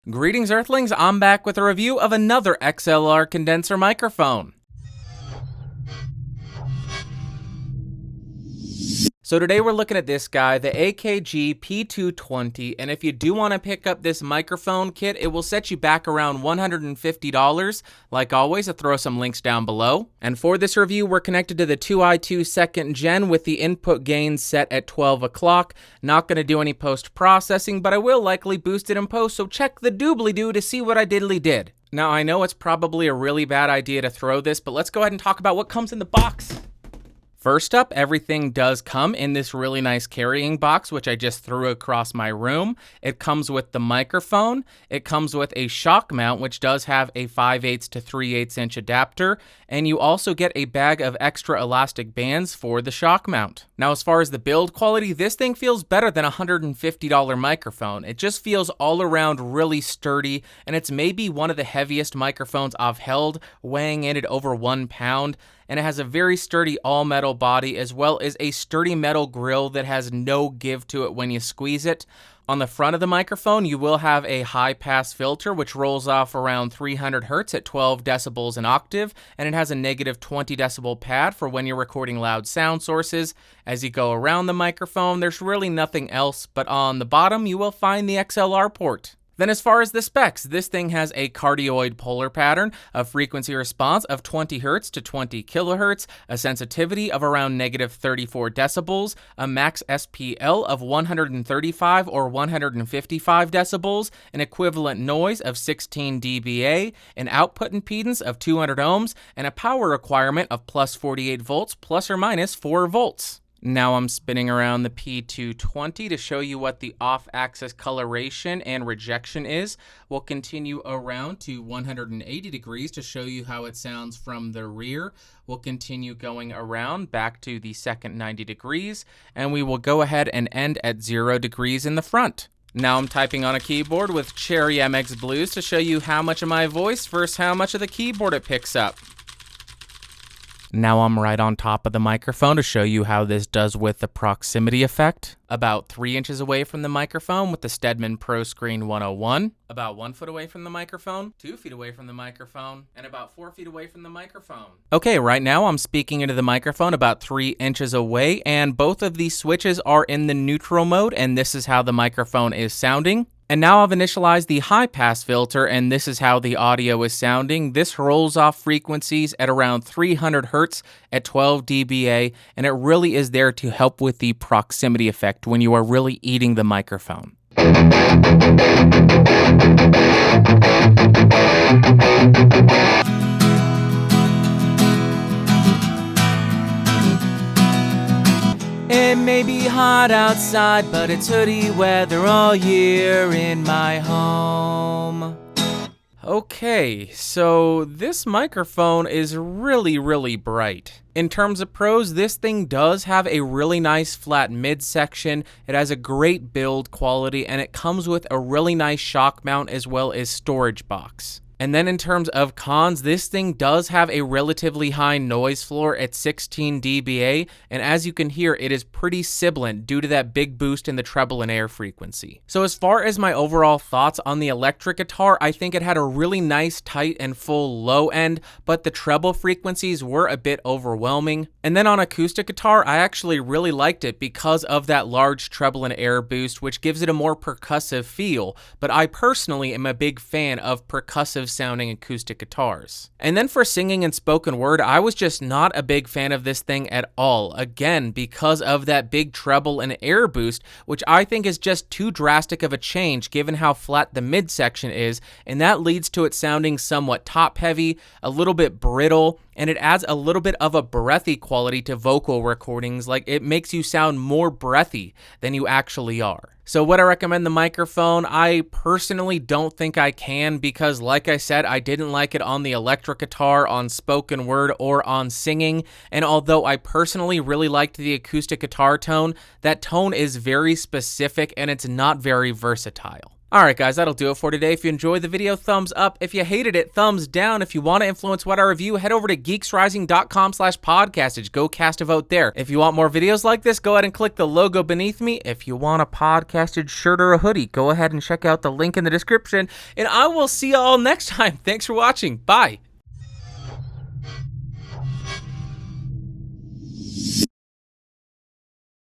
Greetings Earthlings, I'm back with a review of another XLR condenser microphone. So today we're looking at this guy, the AKG P220, and if you do want to pick up this microphone kit, it will set you back around $150. Like always, I'll throw some links down below. And for this review, we're connected to the 2i2 2nd gen with the input gain set at 12 o'clock. Not going to do any post-processing, but I will likely boost it in post, so check the doobly-doo to see what I diddly did. Now, I know it's probably a really bad idea to throw this, but let's go ahead and talk about what comes in the box. First up, everything does come in this really nice carrying box, which I just threw across my room. It comes with the microphone. It comes with a shock mount, which does have a 5/8 to 3/8 inch adapter. And you also get a bag of extra elastic bands for the shock mount. Now, as far as the build quality, this thing feels better than a $150 microphone. It just feels all around really sturdy, and it's maybe one of the heaviest microphones I've held, weighing in at over 1 pound. And it has a very sturdy all-metal body as well as a sturdy metal grill that has no give to it when you squeeze it. On the front of the microphone, you will have a high-pass filter which rolls off around 300 Hz at 12 decibels an octave, and it has a negative 20 decibel pad for when you're recording loud sound sources. As you go around the microphone, there's really nothing else, but on the bottom, you will find the XLR port. Then as far as the specs, this thing has a cardioid polar pattern, a frequency response of 20 Hz to 20 kHz, a sensitivity of around negative 34 decibels, a max SPL of 135 or 155 decibels, an equivalent noise of 16 dBA, an output impedance of 200 ohms, and a power requirement of plus 48 volts plus or minus 4 volts. Now I'm spinning around the P220 to show you what the off-axis coloration and rejection is. We'll continue around to 180 degrees to show you how it sounds from the rear. We'll continue going around back to the second 90 degrees, and we will go ahead and end at 0 degrees in the front. Now I'm typing on a keyboard with Cherry MX Blues to show you how much of my voice versus how much of the keyboard it picks up. Now I'm right on top of the microphone to show you how this does with the proximity effect. About 3 inches away from the microphone with the Stedman Pro Screen 101. About 1 foot away from the microphone, 2 feet away from the microphone, and about 4 feet away from the microphone. Okay, right now I'm speaking into the microphone about 3 inches away, and both of these switches are in the neutral mode, and this is how the microphone is sounding. And now I've initialized the high pass filter, and this is how the audio is sounding. This rolls off frequencies at around 300 Hz at 12 dBA, and it really is there to help with the proximity effect when you are really eating the microphone. It may be hot outside, but it's hoodie weather all year in my home. Okay, so this microphone is really bright. In terms of pros, this thing does have a really nice flat midsection. It has a great build quality, and it comes with a really nice shock mount as well as storage box. And then in terms of cons, this thing does have a relatively high noise floor at 16 dBA, and as you can hear, it is pretty sibilant due to that big boost in the treble and air frequency. So as far as my overall thoughts on the electric guitar, I think it had a really nice, tight, and full low end, but the treble frequencies were a bit overwhelming. And then on acoustic guitar, I actually really liked it because of that large treble and air boost, which gives it a more percussive feel, but I personally am a big fan of percussive sounding acoustic guitars. And then for singing and spoken word, I was just not a big fan of this thing at all. Again, because of that big treble and air boost, which I think is just too drastic of a change given how flat the midsection is, and that leads to it sounding somewhat top heavy, a little bit brittle, and it adds a little bit of a breathy quality to vocal recordings. Like, it makes you sound more breathy than you actually are. So would I recommend the microphone? I personally don't think I can because, like I said, I didn't like it on the electric guitar, on spoken word, or on singing. And although I personally really liked the acoustic guitar tone, that tone is very specific and it's not very versatile. Alright guys, that'll do it for today. If you enjoyed the video, thumbs up. If you hated it, thumbs down. If you want to influence what I review, head over to geeksrising.com/podcastage. Go cast a vote there. If you want more videos like this, go ahead and click the logo beneath me. If you want a Podcastage shirt or a hoodie, go ahead and check out the link in the description. And I will see you all next time. Thanks for watching. Bye.